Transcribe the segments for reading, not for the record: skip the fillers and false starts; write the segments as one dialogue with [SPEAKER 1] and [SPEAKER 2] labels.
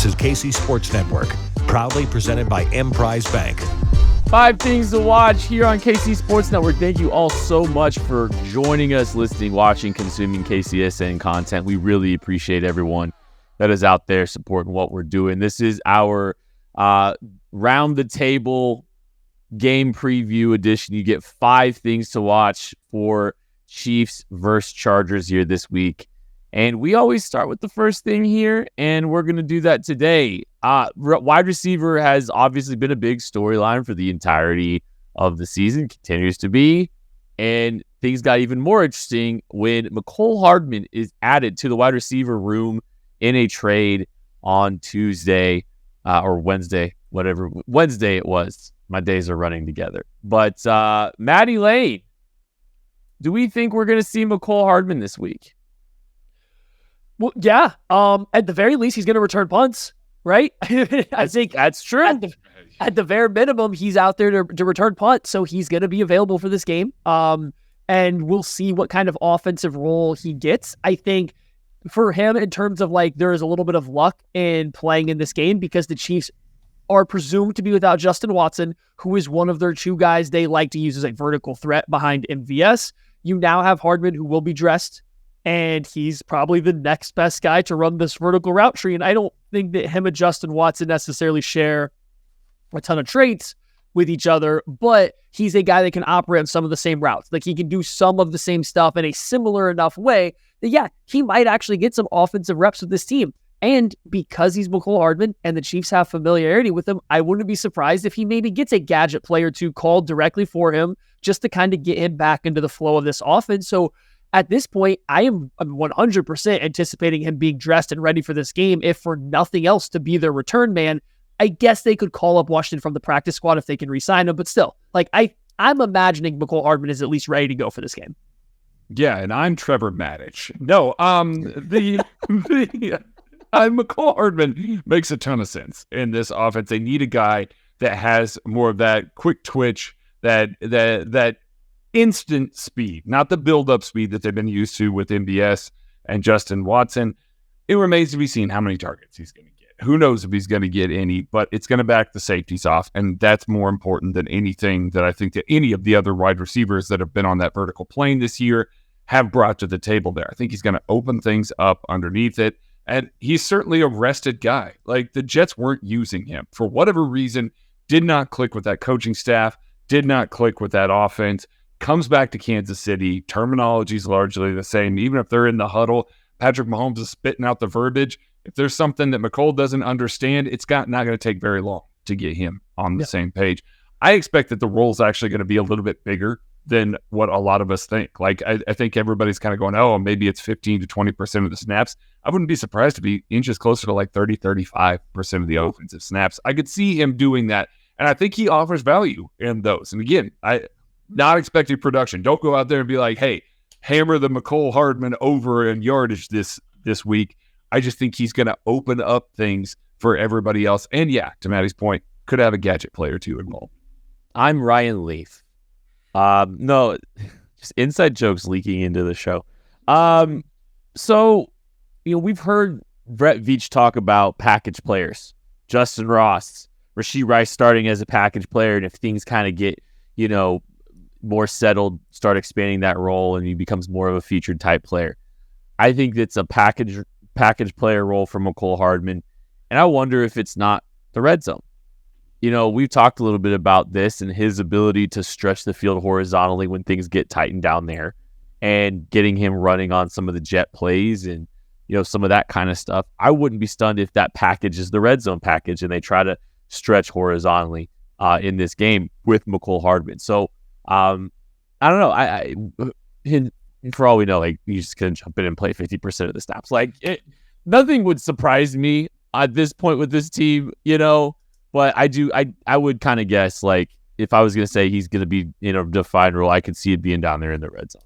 [SPEAKER 1] is KC Sports Network, proudly presented by Emprise Bank.
[SPEAKER 2] 5 things to watch here on KC Sports Network. Thank you all so much for joining us, listening, watching, consuming KCSN content. We really appreciate everyone that is out there supporting what we're doing. This is our round the table game preview edition. You get 5 things to watch for Chiefs versus Chargers here this week. And we always start with the first thing here, and we're going to do that today. Wide receiver has obviously been a big storyline for the entirety of the season, continues to be, and things got even more interesting when Mecole Hardman is added to the wide receiver room in a trade on Tuesday or Wednesday, whatever. Wednesday it was. My days are running together. But Maddie Lane, do we think we're going to see Mecole Hardman this week?
[SPEAKER 3] Well, yeah. At the very least, he's going to return punts, right? I think
[SPEAKER 2] that's true.
[SPEAKER 3] At the very minimum, he's out there to return punts, so he's going to be available for this game. And we'll see what kind of offensive role he gets. I think for him, in terms of there is a little bit of luck in playing in this game because the Chiefs are presumed to be without Justin Watson, who is one of their 2 guys they like to use as a vertical threat behind MVS. You now have Hardman, who will be dressed, and he's probably the next best guy to run this vertical route tree. And I don't think that him and Justin Watson necessarily share a ton of traits with each other, but he's a guy that can operate on some of the same routes. He can do some of the same stuff in a similar enough way that, yeah, he might actually get some offensive reps with this team. And because he's Mecole Hardman and the Chiefs have familiarity with him, I wouldn't be surprised if he maybe gets a gadget play or 2 called directly for him just to kind of get him back into the flow of this offense. So at this point, I'm 100% anticipating him being dressed and ready for this game, if for nothing else to be their return man. I guess they could call up Washington from the practice squad if they can re-sign him, but still, I'm imagining Mecole Hardman is at least ready to go for this game.
[SPEAKER 4] Yeah, and I'm Trevor Maddich. No, Mecole Hardman makes a ton of sense in this offense. They need a guy that has more of that quick twitch, that instant speed, not the build-up speed that they've been used to with MBS and Justin Watson. It remains to be seen how many targets he's going to get. Who knows if he's going to get any, but it's going to back the safeties off, and that's more important than anything that I think that any of the other wide receivers that have been on that vertical plane this year have brought to the table there. I think he's going to open things up underneath it, and he's certainly a rested guy. The Jets weren't using him. For whatever reason, did not click with that coaching staff, did not click with that offense. Comes back to Kansas City. Terminology is largely the same. Even if they're in the huddle, Patrick Mahomes is spitting out the verbiage. If there's something that Mecole doesn't understand, it's not going to take very long to get him on the same page. I expect that the role is actually going to be a little bit bigger than what a lot of us think. I think everybody's kind of going, oh, maybe it's 15 to 20% of the snaps. I wouldn't be surprised to be inches closer to 30, 35% of the offensive snaps. I could see him doing that, and I think he offers value in those. And again, not expecting production. Don't go out there and be like, hey, hammer the Mecole Hardman over in yardage this week. I just think he's going to open up things for everybody else. And yeah, to Maddie's point, could have a gadget play or 2 involved.
[SPEAKER 2] I'm Ryan Leaf. No, just inside jokes leaking into the show. So, we've heard Brett Veach talk about package players. Justin Ross, Rashee Rice starting as a package player, and if things kind of get, more settled, start expanding that role, and he becomes more of a featured type player. I think it's a package player role for Mecole Hardman, and I wonder if it's not the red zone. We've talked a little bit about this and his ability to stretch the field horizontally when things get tightened down there, and getting him running on some of the jet plays and some of that kind of stuff. I wouldn't be stunned if that package is the red zone package and they try to stretch horizontally in this game with Mecole Hardman. So I don't know. For all we know, you just gonna jump in and play 50% of the snaps. Nothing would surprise me at this point with this team, But I would kind of guess if I was gonna say he's gonna be in a defined role, I could see it being down there in the red zone.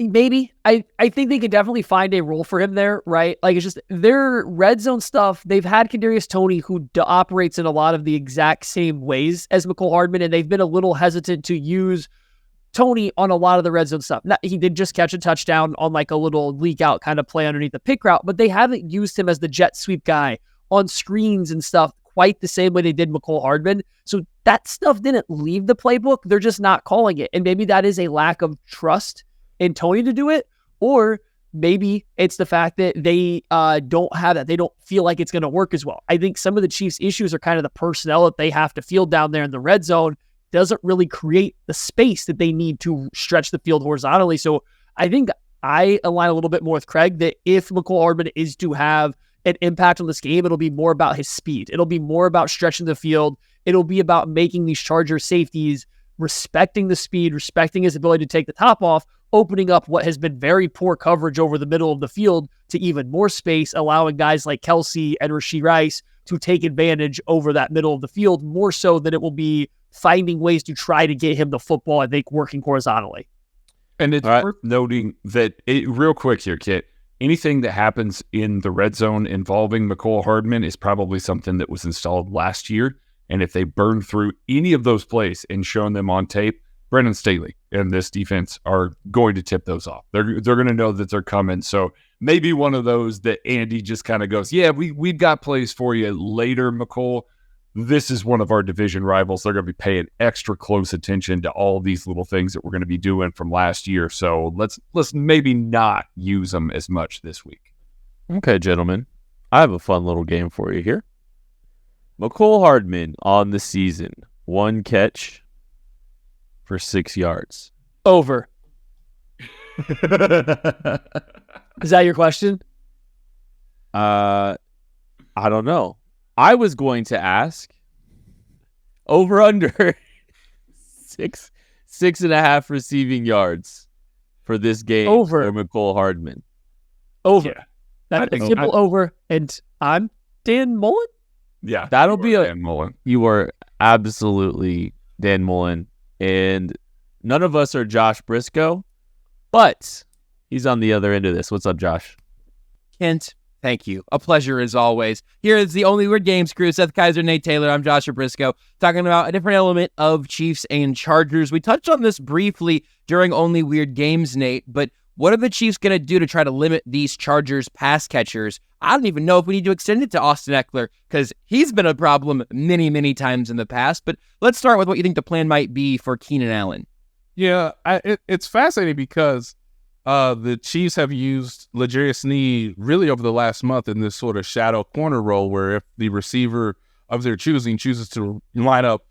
[SPEAKER 3] Maybe. I think they could definitely find a role for him there, right? It's just their red zone stuff. They've had Kadarius Toney, who operates in a lot of the exact same ways as Mecole Hardman, and they've been a little hesitant to use Tony on a lot of the red zone stuff. Now, he did just catch a touchdown on like a little leak out kind of play underneath the pick route, but they haven't used him as the jet sweep guy on screens and stuff quite the same way they did Mecole Hardman. So that stuff didn't leave the playbook. They're just not calling it. And maybe that is a lack of trust in Tony to do it, or maybe it's the fact that they don't have that. They don't feel like it's going to work as well. I think some of the Chiefs' issues are kind of the personnel that they have to field down there in the red zone doesn't really create the space that they need to stretch the field horizontally. So I think I align a little bit more with Craig that if Mecole Hardman is to have an impact on this game, it'll be more about his speed. It'll be more about stretching the field. It'll be about making these Charger safeties respecting the speed, respecting his ability to take the top off, opening up what has been very poor coverage over the middle of the field to even more space, allowing guys like Kelsey and Rashee Rice to take advantage over that middle of the field more so than it will be finding ways to try to get him the football, I think, working horizontally.
[SPEAKER 4] And it's worth noting that, real quick here, Kit, anything that happens in the red zone involving Mecole Hardman is probably something that was installed last year. And if they burn through any of those plays and shown them on tape, Brendan Staley and this defense are going to tip those off. They're going to know that they're coming. So maybe one of those that Andy just kind of goes, yeah, we've got plays for you later, Mecole. This is one of our division rivals. They're going to be paying extra close attention to all these little things that we're going to be doing from last year. So let's maybe not use them as much this week.
[SPEAKER 2] Okay, gentlemen. I have a fun little game for you here. Mecole Hardman on the season, 1 catch for 6 yards.
[SPEAKER 3] Over. Is that your question?
[SPEAKER 2] I don't know. I was going to ask over under 6.5 receiving yards for this game
[SPEAKER 3] over
[SPEAKER 2] for Mecole Hardman.
[SPEAKER 3] Over.
[SPEAKER 4] Yeah.
[SPEAKER 3] That's a simple over. And I'm Dan Mullen.
[SPEAKER 4] Yeah.
[SPEAKER 2] That'll be
[SPEAKER 4] Dan Mullen.
[SPEAKER 2] You are absolutely Dan Mullen. And none of us are Josh Briscoe, but he's on the other end of this. What's up, Josh?
[SPEAKER 5] Kent, thank you. A pleasure as always. Here is the Only Weird Games crew. Seth Kaiser, Nate Taylor. I'm Joshua Briscoe, talking about a different element of Chiefs and Chargers. We touched on this briefly during Only Weird Games, Nate, but what are the Chiefs going to do to try to limit these Chargers pass catchers? I don't even know if we need to extend it to Austin Eckler because he's been a problem many, many times in the past. But let's start with what you think the plan might be for Keenan Allen.
[SPEAKER 6] Yeah, it's fascinating because the Chiefs have used L'Jarius Sneed really over the last month in this sort of shadow corner role where if the receiver of their choosing chooses to line up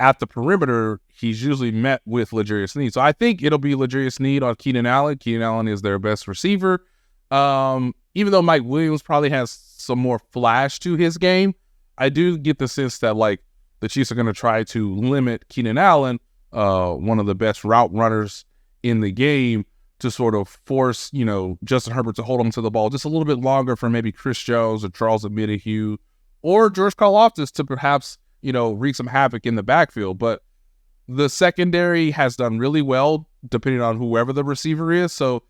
[SPEAKER 6] at the perimeter, he's usually met with L'Jarius Sneed. So I think it'll be L'Jarius Sneed on Keenan Allen. Keenan Allen is their best receiver. Even though Mike Williams probably has some more flash to his game, I do get the sense that like the Chiefs are going to try to limit Keenan Allen, one of the best route runners in the game, to sort of force, Justin Herbert to hold him to the ball just a little bit longer for maybe Chris Jones or Charles Omenihu or George Karlaftis to perhaps, wreak some havoc in the backfield. But the secondary has done really well depending on whoever the receiver is. So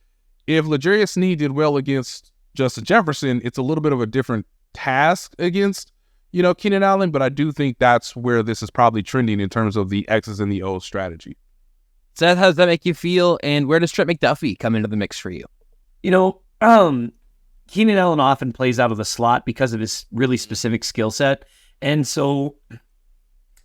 [SPEAKER 6] if L'Jarius Sneed did well against Justin Jefferson, it's a little bit of a different task against, Keenan Allen. But I do think that's where this is probably trending in terms of the X's and the O's strategy.
[SPEAKER 5] Seth, how does that make you feel? And where does Trent McDuffie come into the mix for you?
[SPEAKER 7] Keenan Allen often plays out of the slot because of his really specific skill set. And so,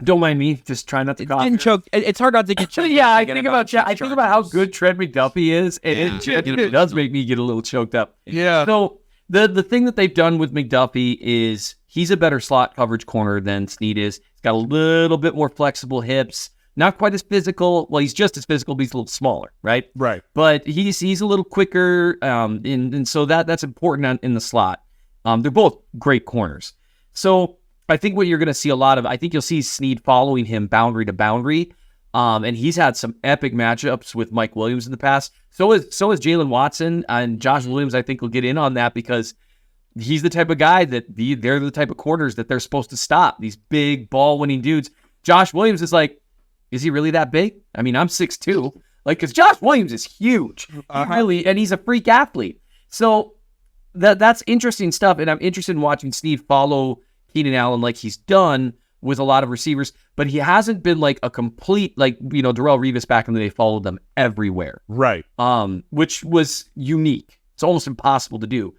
[SPEAKER 7] don't mind me, just trying not to cough.
[SPEAKER 5] It's hard not to get choked.
[SPEAKER 7] Yeah, I think about how good Trent McDuffie is, and it does make me get a little choked up.
[SPEAKER 6] Yeah.
[SPEAKER 7] So, the thing that they've done with McDuffie is he's a better slot coverage corner than Sneed is. He's got a little bit more flexible hips. Not quite as physical. Well, he's just as physical, but he's a little smaller, right?
[SPEAKER 6] Right.
[SPEAKER 7] But he's a little quicker, and so that's important in the slot. They're both great corners. So I think what you're going to see a lot of, I think you'll see Sneed following him boundary to boundary, and he's had some epic matchups with Mike Williams in the past. So is Jalen Watson, and Josh Williams I think will get in on that because he's the type of guy that they're the type of corners that they're supposed to stop, these big ball-winning dudes. Josh Williams is like, is he really that big? I mean, I'm 6'2", because Josh Williams is huge, and he's a freak athlete. So that's interesting stuff, and I'm interested in watching Steve follow Keenan Allen like he's done with a lot of receivers, but he hasn't been like a complete, like, Darrelle Revis back in the day followed them everywhere.
[SPEAKER 6] Right.
[SPEAKER 7] Which was unique. It's almost impossible to do.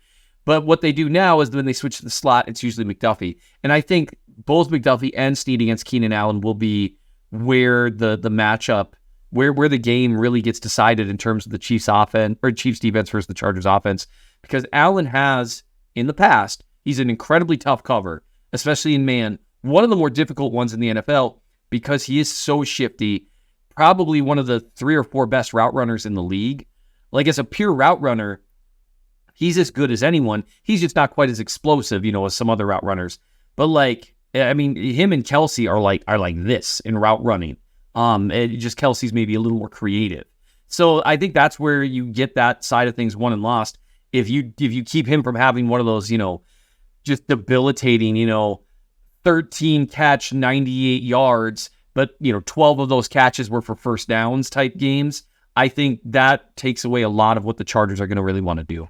[SPEAKER 7] But what they do now is when they switch to the slot, it's usually McDuffie. And I think both McDuffie and Snead against Keenan Allen will be where the matchup, where the game really gets decided in terms of the Chiefs offense or Chiefs defense versus the Chargers offense. Because Allen has, in the past, he's an incredibly tough cover, especially in man. One of the more difficult ones in the NFL because he is so shifty. Probably one of the 3 or 4 best route runners in the league. Like, as a pure route runner, he's as good as anyone. He's just not quite as explosive, as some other route runners. But him and Kelsey are like this in route running. Kelsey's maybe a little more creative. So I think that's where you get that side of things won and lost. If you keep him from having one of those, just debilitating, 13 catch, 98 yards, but 12 of those catches were for first downs type games, I think that takes away a lot of what the Chargers are going to really want to do.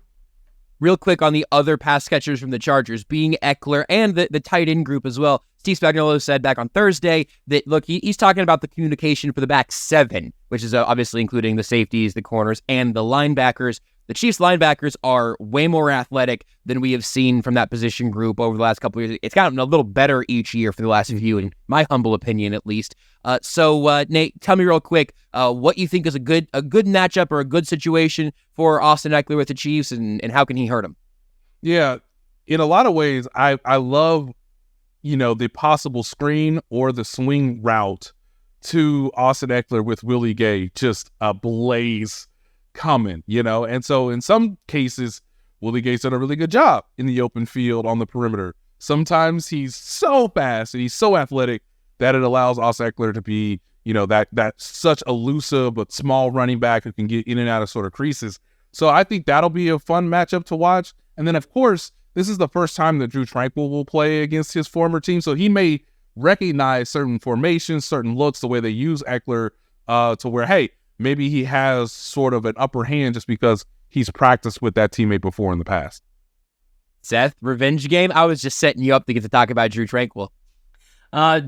[SPEAKER 5] Real quick on the other pass catchers from the Chargers, being Eckler and the tight end group as well. Steve Spagnuolo said back on Thursday that, look, he's talking about the communication for the back 7, which is obviously including the safeties, the corners, and the linebackers. The Chiefs linebackers are way more athletic than we have seen from that position group over the last couple of years. It's gotten a little better each year for the last few, in my humble opinion, at least. So Nate, tell me real quick what you think is a good matchup or a good situation for Austin Eckler with the Chiefs, and how can he hurt him?
[SPEAKER 6] Yeah, in a lot of ways, I love, the possible screen or the swing route to Austin Eckler with Willie Gay, just a blaze coming, and so in some cases, Willie Gay's done a really good job in the open field on the perimeter. Sometimes he's so fast and he's so athletic that it allows Austin Eckler to be, that such elusive but small running back who can get in and out of sort of creases. So I think that'll be a fun matchup to watch. And then, of course, this is the first time that Drew Tranquil will play against his former team, so he may recognize certain formations, certain looks, the way they use Eckler, to where, hey, maybe he has sort of an upper hand just because he's practiced with that teammate before in the past.
[SPEAKER 5] Seth, revenge game? I was just setting you up to get to talk about Drew Tranquil.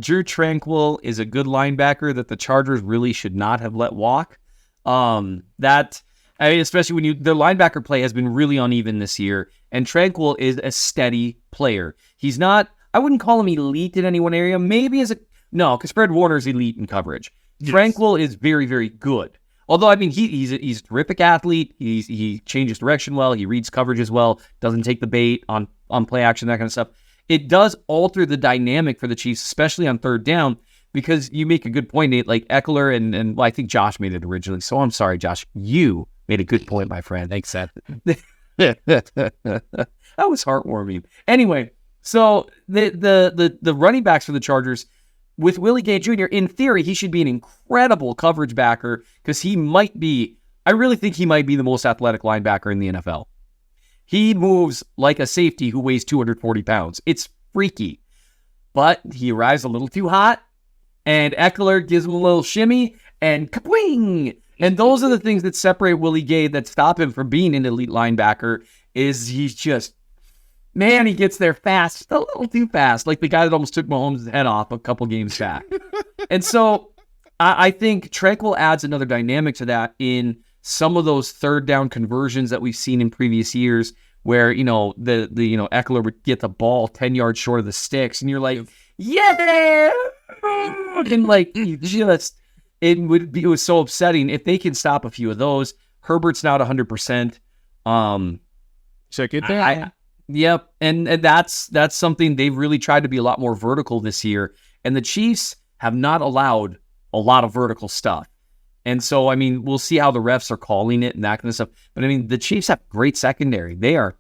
[SPEAKER 7] Drew Tranquil is a good linebacker that the Chargers really should not have let walk. Especially when the linebacker play has been really uneven this year, and Tranquil is a steady player. He's not, I wouldn't call him elite in any one area. Maybe because Fred Warner's elite in coverage. Yes. Tranquil is very, very good. Although, he's a terrific athlete. He changes direction well. He reads coverages well. Doesn't take the bait on play action, that kind of stuff. It does alter the dynamic for the Chiefs, especially on third down, because you make a good point, Nate. Like Eckler and I think Josh made it originally. So I'm sorry, Josh. You made a good point, my friend.
[SPEAKER 5] Thanks, Seth.
[SPEAKER 7] That was heartwarming. Anyway, so the running backs for the Chargers, with Willie Gay Jr., in theory, he should be an incredible coverage backer because I really think he might be the most athletic linebacker in the NFL. He moves like a safety who weighs 240 pounds. It's freaky. But he arrives a little too hot, and Eckler gives him a little shimmy, and kapwing! And those are the things that separate Willie Gay, that stop him from being an elite linebacker, is he's just, man, he gets there fast, just a little too fast, like the guy that almost took Mahomes' head off a couple games back. And so I think Tranquil adds another dynamic to that in some of those third down conversions that we've seen in previous years, where Eckler would get the ball 10 yards short of the sticks, and you're like, yeah, and like it was so upsetting. If they can stop a few of those, Herbert's not 100%.
[SPEAKER 6] Check it down.
[SPEAKER 7] Yep, and that's something they've really tried to be a lot more vertical this year, and the Chiefs have not allowed a lot of vertical stuff. And so, we'll see how the refs are calling it and that kind of stuff. But the Chiefs have great secondary. They are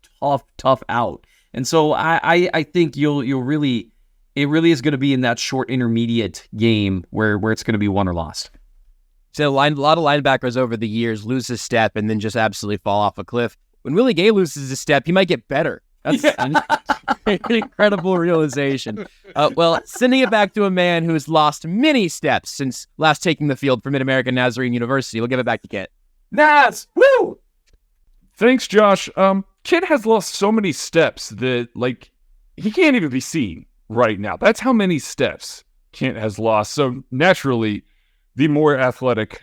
[SPEAKER 7] tough out. And so I think it really is going to be in that short intermediate game where it's going to be won or lost.
[SPEAKER 5] So a lot of linebackers over the years lose a step and then just absolutely fall off a cliff. When Willie Gay loses a step, he might get better. That's an incredible realization. Well, sending it back to a man who has lost many steps since last taking the field for Mid-American Nazarene University. We'll give it back to Kit.
[SPEAKER 7] Naz! Woo!
[SPEAKER 4] Thanks, Josh. Kit has lost so many steps that, he can't even be seen. right now. That's how many steps Kent has lost. So naturally, the more athletic,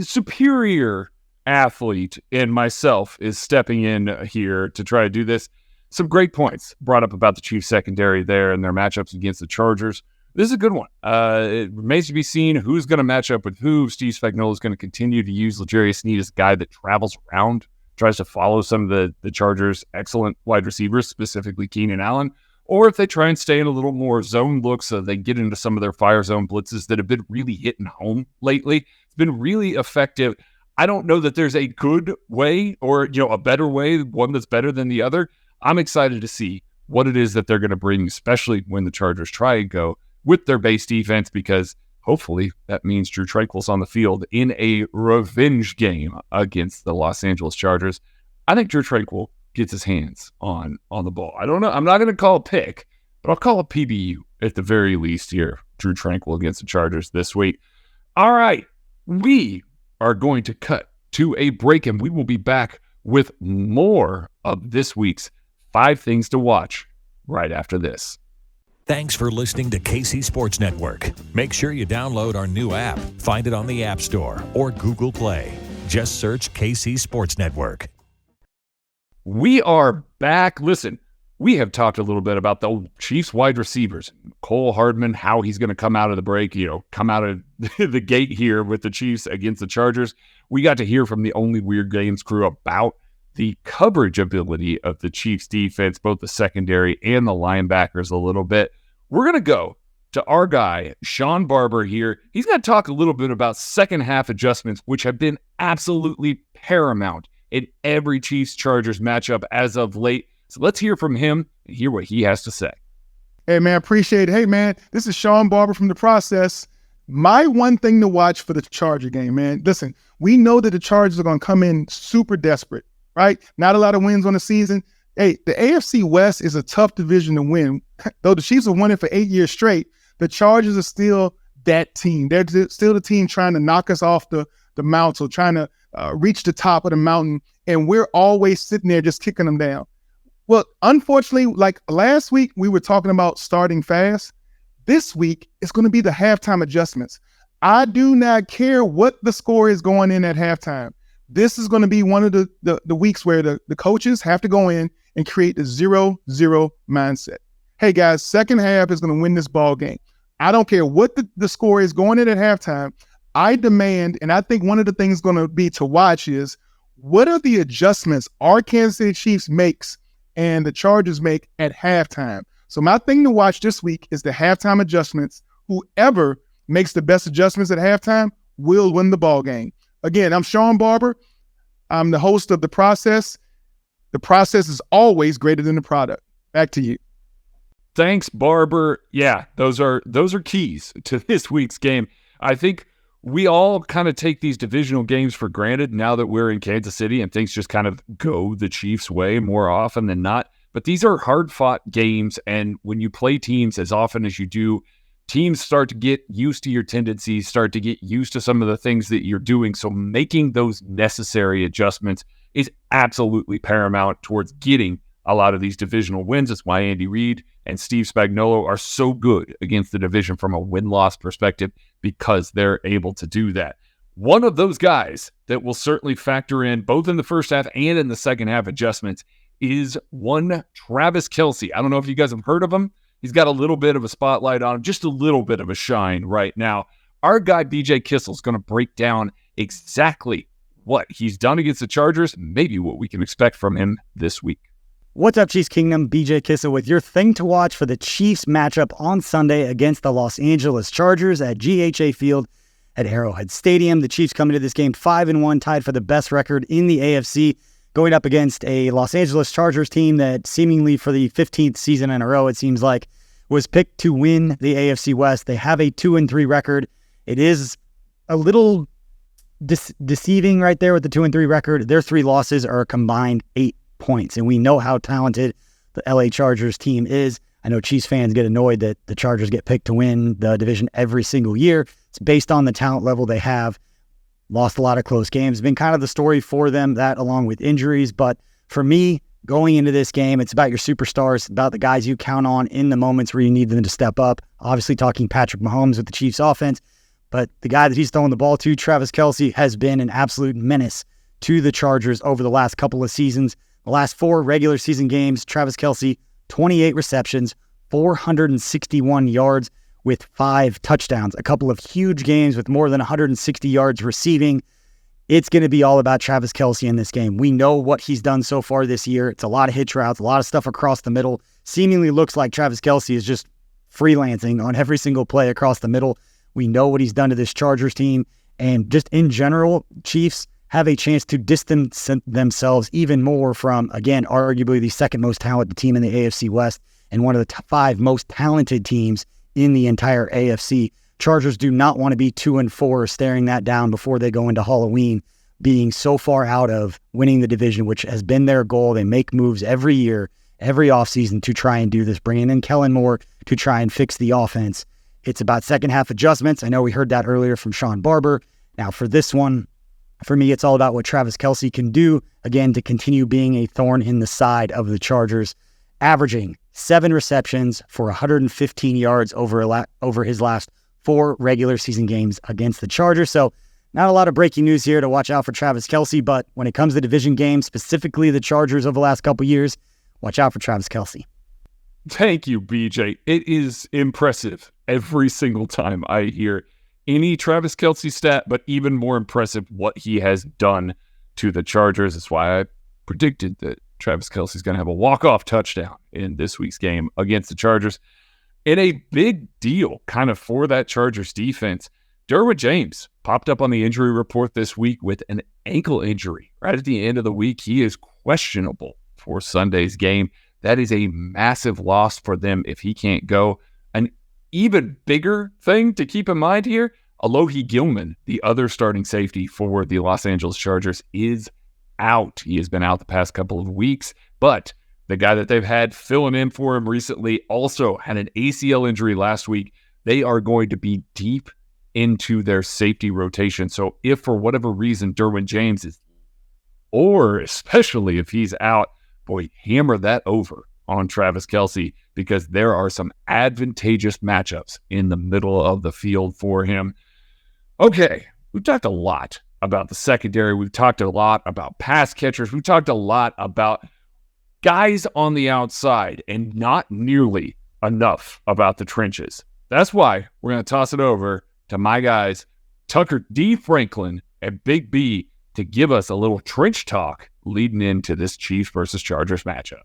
[SPEAKER 4] superior athlete in myself is stepping in here to try to do this. Some great points brought up about the Chiefs secondary there and their matchups against the Chargers. This is a good one. It remains to be seen who's going to match up with who. Steve Spagnuolo is going to continue to use L'Jarius Sneed as a guy that travels around, tries to follow some of the Chargers' excellent wide receivers, specifically Keenan Allen, or if they try and stay in a little more zone look so they get into some of their fire zone blitzes that have been really hitting home lately. It's been really effective. I don't know that there's a good way or, a better way, one that's better than the other. I'm excited to see what it is that they're going to bring, especially when the Chargers try and go with their base defense, because hopefully that means Drew Tranquill's on the field in a revenge game against the Los Angeles Chargers. I think Drew Tranquill gets his hands on the ball. I don't know. I'm not going to call a pick, but I'll call a PBU at the very least here. Drew Tranquill against the Chargers this week. All right. We are going to cut to a break, and we will be back with more of this week's 5 Things to Watch right after this.
[SPEAKER 1] Thanks for listening to KC Sports Network. Make sure you download our new app. Find it on the App Store or Google Play. Just search KC Sports Network.
[SPEAKER 4] We are back. Listen, we have talked a little bit about the Chiefs wide receivers. Cole Hardman, how he's going to come out of the break, come out of the gate here with the Chiefs against the Chargers. We got to hear from the Only Weird Games crew about the coverage ability of the Chiefs defense, both the secondary and the linebackers a little bit. We're going to go to our guy, Shawn Barber here. He's going to talk a little bit about second half adjustments, which have been absolutely paramount in every Chiefs-Chargers matchup as of late. So let's hear from him and hear what he has to say.
[SPEAKER 8] Hey, man, appreciate it. Hey, man, this is Shawn Barber from The Process. My one thing to watch for the Charger game, man. Listen, we know that the Chargers are going to come in super desperate, right? Not a lot of wins on the season. Hey, the AFC West is a tough division to win. Though the Chiefs have won it for 8 years straight, the Chargers are still that team. They're still the team trying to knock us off the mount, so trying to reach the top of the mountain, and we're always sitting there just kicking them down. Well, unfortunately, like last week, we were talking about starting fast. This week, it's going to be the halftime adjustments. I do not care what the score is going in at halftime. This is going to be one of the weeks where the coaches have to go in and create the 0-0 mindset. Hey, guys, second half is going to win this ball game. I don't care what the score is going in at halftime. I demand, and I think one of the things going to be to watch is, what are the adjustments our Kansas City Chiefs makes and the Chargers make at halftime? So my thing to watch this week is the halftime adjustments. Whoever makes the best adjustments at halftime will win the ball game. Again, I'm Shawn Barber. I'm the host of The Process. The process is always greater than the product. Back to you.
[SPEAKER 4] Thanks, Barber. Yeah, those are keys to this week's game. I think we all kind of take these divisional games for granted now that we're in Kansas City and things just kind of go the Chiefs' way more often than not. But these are hard-fought games, and when you play teams as often as you do, teams start to get used to your tendencies, start to get used to some of the things that you're doing. So making those necessary adjustments is absolutely paramount towards getting a lot of these divisional wins. That's why Andy Reid and Steve Spagnuolo are so good against the division from a win-loss perspective, because they're able to do that. One of those guys that will certainly factor in both in the first half and in the second half adjustments is one Travis Kelce. I don't know if you guys have heard of him. He's got a little bit of a spotlight on him, just a little bit of a shine right now. Our guy, BJ Kissel, is going to break down exactly what he's done against the Chargers, and maybe what we can expect from him this week.
[SPEAKER 9] What's up, Chiefs Kingdom? BJ Kissel with your thing to watch for the Chiefs matchup on Sunday against the Los Angeles Chargers at GHA Field at Arrowhead Stadium. The Chiefs come into this game 5-1, tied for the best record in the AFC, going up against a Los Angeles Chargers team that seemingly for the 15th season in a row, it seems like, was picked to win the AFC West. They have a 2-3 record. It is a little deceiving right there with the 2-3 record. Their 3 losses are a combined 8 points, and we know how talented the LA Chargers team is. I know Chiefs fans get annoyed that the Chargers get picked to win the division every single year. It's based on the talent level they have. Lost a lot of close games. Been kind of the story for them, that along with injuries. But for me, going into this game. It's about your superstars, about the guys you count on in the moments where you need them to step up. Obviously talking Patrick Mahomes with the Chiefs offense, but the guy that he's throwing the ball to, Travis Kelce, has been an absolute menace to the Chargers over the last couple of seasons. The last 4 regular season games, Travis Kelce, 28 receptions, 461 yards with 5 touchdowns, a couple of huge games with more than 160 yards receiving. It's going to be all about Travis Kelce in this game. We know what he's done so far this year. It's a lot of hitch routes, a lot of stuff across the middle. Seemingly looks like Travis Kelce is just freelancing on every single play across the middle. We know what he's done to this Chargers team. And just in general, Chiefs have a chance to distance themselves even more from, again, arguably the second most talented team in the AFC West and one of the 5 most talented teams in the entire AFC. Chargers do not want to be 2-4 staring that down before they go into Halloween, being so far out of winning the division, which has been their goal. They make moves every year, every offseason to try and do this, bringing in Kellen Moore to try and fix the offense. It's about second half adjustments. I know we heard that earlier from Shawn Barber. Now for this one, for me, it's all about what Travis Kelce can do, again, to continue being a thorn in the side of the Chargers, averaging 7 receptions for 115 yards over his last 4 regular season games against the Chargers. So not a lot of breaking news here to watch out for Travis Kelce, but when it comes to division games, specifically the Chargers over the last couple years, watch out for Travis Kelce.
[SPEAKER 4] Thank you, BJ. It is impressive every single time I hear any Travis Kelce stat, but even more impressive what he has done to the Chargers. That's why I predicted that Travis Kelce is going to have a walk-off touchdown in this week's game against the Chargers. And a big deal kind of for that Chargers defense, Derwin James popped up on the injury report this week with an ankle injury. Right at the end of the week, he is questionable for Sunday's game. That is a massive loss for them if he can't go. An even bigger thing to keep in mind here, Alohi Gilman, the other starting safety for the Los Angeles Chargers, is out. He has been out the past couple of weeks, but the guy that they've had filling in for him recently also had an ACL injury last week. They are going to be deep into their safety rotation. So if for whatever reason Derwin James is, or especially if he's out, boy, hammer that over on Travis Kelce, because there are some advantageous matchups in the middle of the field for him. Okay, we've talked a lot about the secondary. We've talked a lot about pass catchers. We've talked a lot about guys on the outside and not nearly enough about the trenches. That's why we're going to toss it over to my guys, Tucker D. Franklin and Big B, to give us a little trench talk leading into this Chiefs versus Chargers matchup.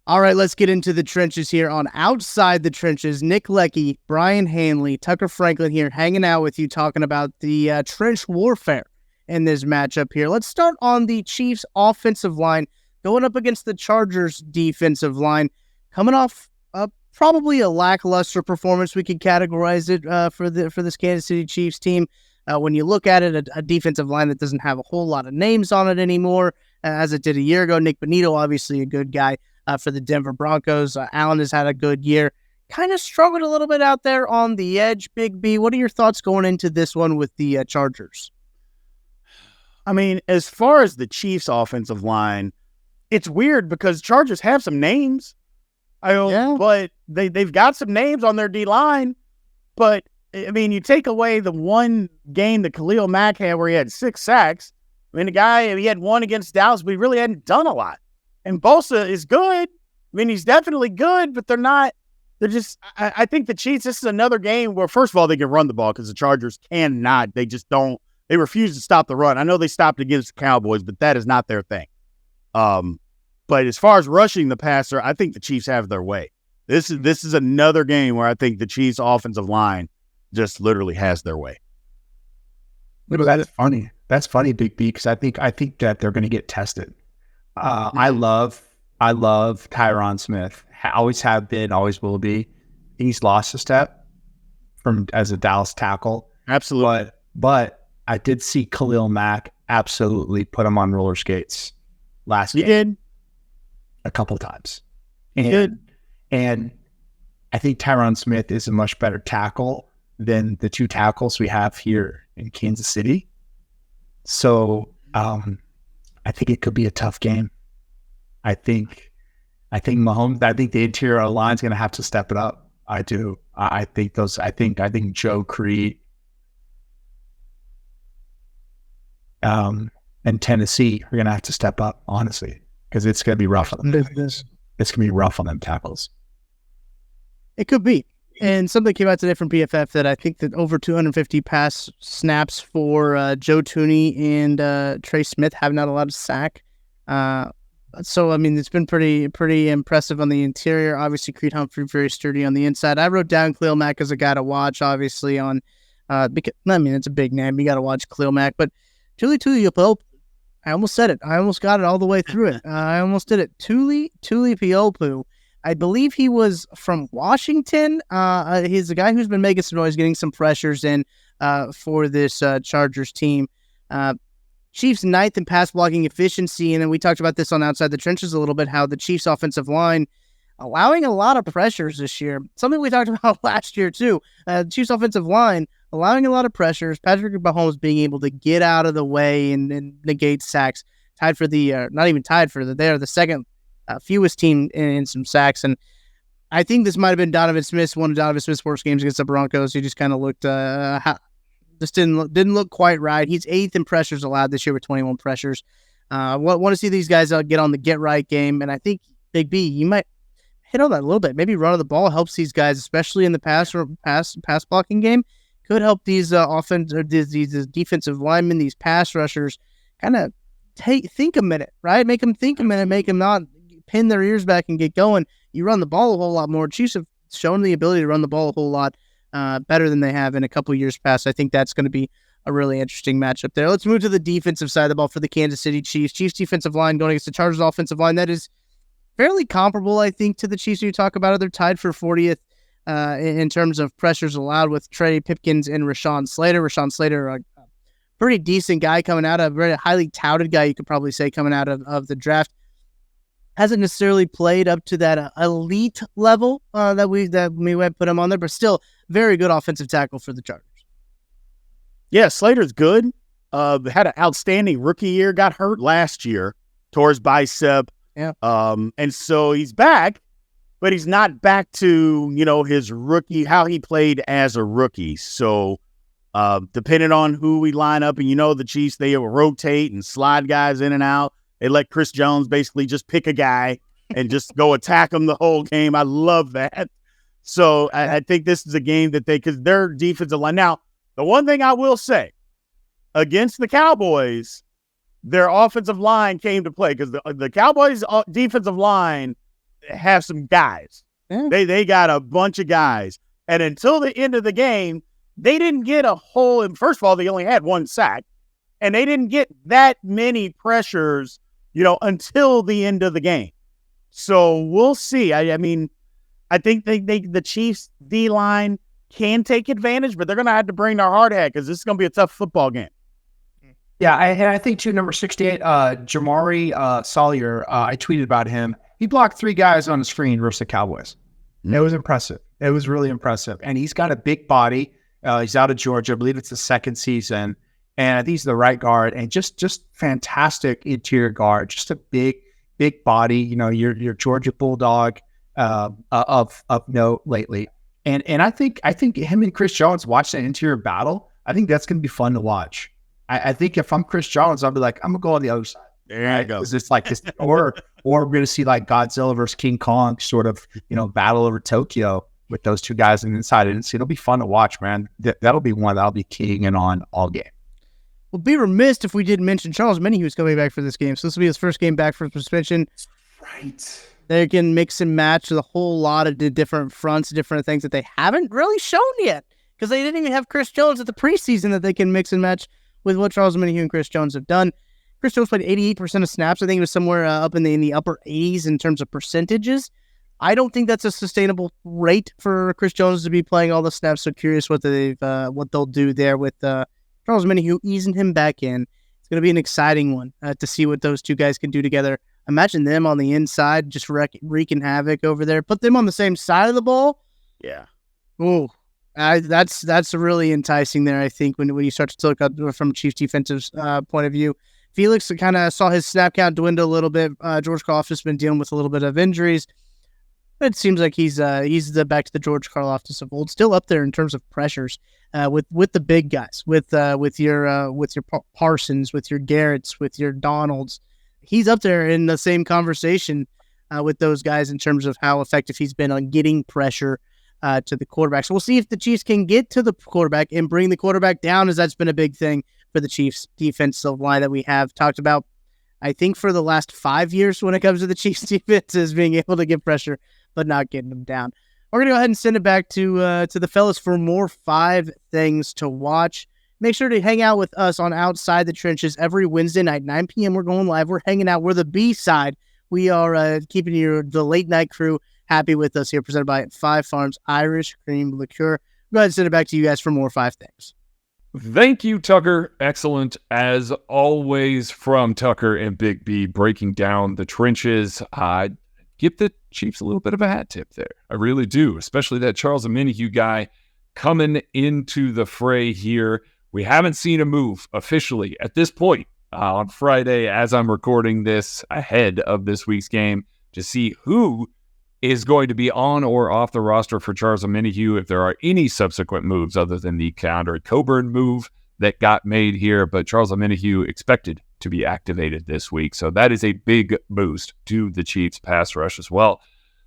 [SPEAKER 10] All right, let's get into the trenches here. On Outside the Trenches, Nick Leckie, Brian Hanley, Tucker Franklin here hanging out with you, talking about the trench warfare in this matchup here. Let's start on the Chiefs offensive line, going up against the Chargers defensive line, coming off probably a lackluster performance. We could categorize it for this Kansas City Chiefs team. When you look at it, a defensive line that doesn't have a whole lot of names on it anymore, as it did a year ago. Nick Bonito, obviously a good guy for the Denver Broncos. Allen has had a good year. Kind of struggled a little bit out there on the edge. Big B, what are your thoughts going into this one with the Chargers?
[SPEAKER 11] I mean, as far as the Chiefs offensive line, it's weird because Chargers have some names. But they've got some names on their D-line. But, I mean, you take away the one game that Khalil Mack had where he had 6 sacks. I mean, he had 1 against Dallas, but he really hadn't done a lot. And Bosa is good. I mean, he's definitely good, but I think the Chiefs, this is another game where, first of all, they can run the ball because the Chargers cannot. They just don't. They refuse to stop the run. I know they stopped against the Cowboys, but that is not their thing. But as far as rushing the passer, I think the Chiefs have their way. This is another game where I think the Chiefs' offensive line just literally has their way.
[SPEAKER 12] Well, that's funny. That's funny, Big B, because I think that they're going to get tested. I love Tyron Smith. Always have been, always will be. He's lost a step as a Dallas tackle.
[SPEAKER 11] Absolutely.
[SPEAKER 12] But I did see Khalil Mack absolutely put him on roller skates last game.
[SPEAKER 11] He did.
[SPEAKER 12] A couple of times. And I think Tyron Smith is a much better tackle than the 2 tackles we have here in Kansas City. So I think it could be a tough game. I think Mahomes. I think the interior line is going to have to step it up. I do. I think Joe Creed, and Tennessee are going to have to step up, honestly, because it's going to be rough on them. It's going to be rough on them tackles.
[SPEAKER 10] It could be. And something came out today from PFF that I think that over 250 pass snaps for Joe Tooney and Trey Smith have not allowed a sack. So, I mean, it's been pretty impressive on the interior. Obviously, Creed Humphrey very sturdy on the inside. I wrote down Khalil Mack as a guy to watch, obviously, on because, I mean, it's a big name. You got to watch Khalil Mack. But Tulipulopu, I almost said it. I almost got it all the way through it. I almost did it. Tulipulopu. I believe he was from Washington. He's the guy who's been making some noise, getting some pressures in for this Chargers team. Chiefs 9th in pass blocking efficiency, and then we talked about this on Outside the Trenches a little bit, how the Chiefs offensive line allowing a lot of pressures this year. Something we talked about last year too. Chiefs offensive line allowing a lot of pressures. Patrick Mahomes being able to get out of the way and negate sacks. Tied for the, not even tied for the, they are the second fewest team in some sacks. And I think this might have been Donovan Smith's one of Donovan Smith's worst games against the Broncos. He just kind of looked, just didn't look quite right. He's 8th in pressures allowed this year with 21 pressures. Want to see these guys get on the get right game. And I think Big B, you might hit on that a little bit. Maybe running the ball helps these guys, especially in the pass blocking game. Could help these these defensive linemen, these pass rushers, kind of think a minute, right? Make them think a minute, make them not pin their ears back and get going. You run the ball a whole lot more. Chiefs have shown the ability to run the ball a whole lot better than they have in a couple years past. I think that's going to be a really interesting matchup there. Let's move to the defensive side of the ball for the Kansas City Chiefs. Chiefs defensive line going against the Chargers offensive line. That is fairly comparable, I think, to the Chiefs you talk about. They're tied for 40th in terms of pressures allowed with Trey Pipkins and Rashawn Slater. Rashawn Slater, a pretty decent guy coming out of, a very highly touted guy, you could probably say, coming out of the draft. Hasn't necessarily played up to that elite level that we put him on there, but still very good offensive tackle for the Chargers.
[SPEAKER 11] Yeah, Slater's good. Had an outstanding rookie year. Got hurt last year, tore his bicep.
[SPEAKER 10] Yeah.
[SPEAKER 11] And so he's back, but he's not back to his rookie, how he played as a rookie. So depending on who we line up, and the Chiefs, they will rotate and slide guys in and out. They let Chris Jones basically just pick a guy and just go attack him the whole game. I love that. So I think this is a game that because their defensive line. Now, the one thing I will say against the Cowboys, their offensive line came to play because the Cowboys' defensive line have some guys.
[SPEAKER 10] Yeah.
[SPEAKER 11] They got a bunch of guys. And until the end of the game, they didn't get a whole. And first of all, they only had one sack. And they didn't get that many pressures, until the end of the game. So we'll see. I mean, I think the Chiefs D-line can take advantage, but they're going to have to bring their hard hat because this is going to be a tough football game.
[SPEAKER 12] Yeah, I think too, number 68, Jamari Salyer, I tweeted about him. He blocked 3 guys on the screen versus the Cowboys. It was impressive. It was really impressive. And he's got a big body. He's out of Georgia. I believe it's the second season. And I think he's the right guard and just fantastic interior guard. Just a big body. Your Georgia Bulldog of note lately. And I think him and Chris Jones watch that interior battle. I think that's going to be fun to watch. I think if I'm Chris Jones, I'll be like, I'm gonna go on the other side.
[SPEAKER 11] There you go.
[SPEAKER 12] It's like this, or we're going to see like Godzilla versus King Kong sort of battle over Tokyo with those 2 guys on the inside. And it'll be fun to watch, man. That'll be one that I'll be keying in on all game.
[SPEAKER 10] We'll be remiss if we didn't mention Charles Minnie, who's coming back for this game. So this will be his first game back from suspension.
[SPEAKER 12] Right.
[SPEAKER 10] They can mix and match with a whole lot of different fronts, different things that they haven't really shown yet because they didn't even have Chris Jones at the preseason that they can mix and match with what Charles Minnie and Chris Jones have done. Chris Jones played 88% of snaps. I think it was somewhere up in the upper 80s in terms of percentages. I don't think that's a sustainable rate for Chris Jones to be playing all the snaps. So curious what they'll do there with Charles Minnie easing him back in. It's going to be an exciting one to see what those 2 guys can do together. Imagine them on the inside just wreaking havoc over there. Put them on the same side of the ball.
[SPEAKER 11] Yeah.
[SPEAKER 10] Ooh, that's really enticing there, I think, when you start to look at from a Chiefs defensive point of view. Felix kind of saw his snap count dwindle a little bit. George Karlaftis been dealing with a little bit of injuries. It seems like he's back to the George Karlaftis of old, still up there in terms of pressures with the big guys, with your Parsons, with your Garretts, with your Donalds. He's up there in the same conversation with those guys in terms of how effective he's been on getting pressure to the quarterback. So we'll see if the Chiefs can get to the quarterback and bring the quarterback down, as that's been a big thing for the Chiefs defensive line that we have talked about, I think, for the last 5 years when it comes to the Chiefs defense, is being able to get pressure but not getting them down. We're going to go ahead and send it back to the fellas for more 5 things to watch. Make sure to hang out with us on Outside the Trenches every Wednesday night, 9 p.m. We're going live. We're hanging out. We're the B-side. We are keeping the late night crew happy with us here, presented by 5 Farms Irish Cream Liqueur. Go ahead and send it back to you guys for more 5 things.
[SPEAKER 4] Thank you, Tucker. Excellent, as always, from Tucker and Big B, breaking down the trenches. Give the Chiefs a little bit of a hat tip there. I really do, especially that Charles Omenihu guy coming into the fray here. We haven't seen a move officially at this point on Friday, as I'm recording this ahead of this week's game, to see who is going to be on or off the roster for Charles Omenihu, if there are any subsequent moves other than the Keandre Coburn move that got made here. But Charles Omenihu expected to be activated this week, so that is a big boost to the Chiefs pass rush as well.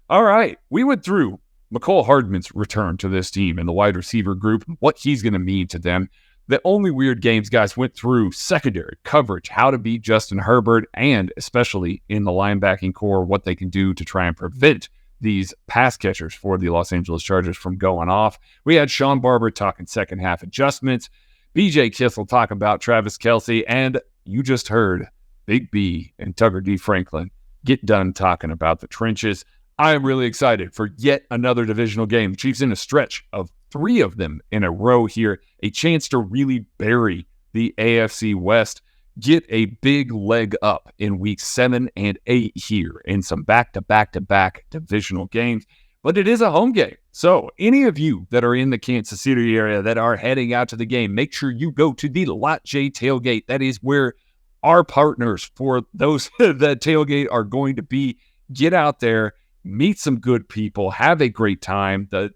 [SPEAKER 4] All right, we went through Mecole Hardman's return to this team and the wide receiver group, what he's going to mean to them. The only weird games guys went through secondary coverage, how to beat Justin Herbert, and especially in the linebacking core, what they can do to try and prevent these pass catchers for the Los Angeles Chargers from going off. We had Shawn Barber talking second half adjustments, BJ Kissel talking about Travis Kelce, and you just heard Big B and Tucker D. Franklin get done talking about the trenches. I am really excited for yet another divisional game. Chiefs in a stretch of 3 of them in a row here, a chance to really bury the AFC West, get a big leg up in weeks 7 and 8 here in some back-to-back-to-back divisional games. But it is a home game. So any of you that are in the Kansas City area that are heading out to the game, make sure you go to the Lot J tailgate. That is where our partners for those that tailgate are going to be. Get out there, meet some good people, have a great time. The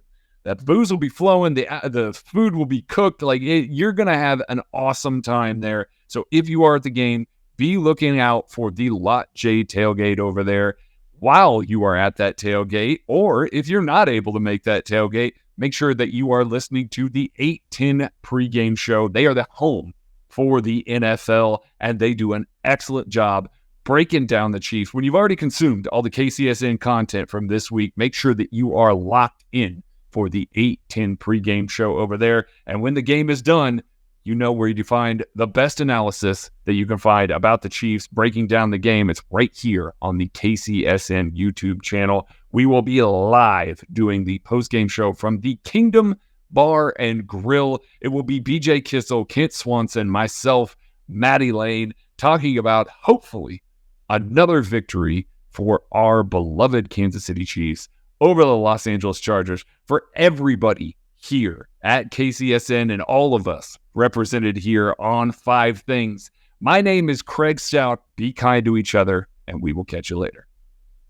[SPEAKER 4] booze will be flowing, the food will be cooked. You're going to have an awesome time there. So if you are at the game, be looking out for the Lot J tailgate over there while you are at that tailgate. Or if you're not able to make that tailgate, make sure that you are listening to the 8:10 pregame show. They are the home for the NFL, and they do an excellent job breaking down the Chiefs. When you've already consumed all the KCSN content from this week, make sure that you are locked in for the 8:10 pregame show over there. And when the game is done, you know where you find the best analysis that you can find about the Chiefs breaking down the game. It's right here on the KCSN YouTube channel. We will be live doing the postgame show from the Kingdom Bar and Grill. It will be BJ Kissel, Kent Swanson, myself, Maddie Lane, talking about, hopefully, another victory for our beloved Kansas City Chiefs over the Los Angeles Chargers. For everybody here at KCSN and all of us represented here on 5 Things, my name is Craig Stout. Be kind to each other, and we will catch you later.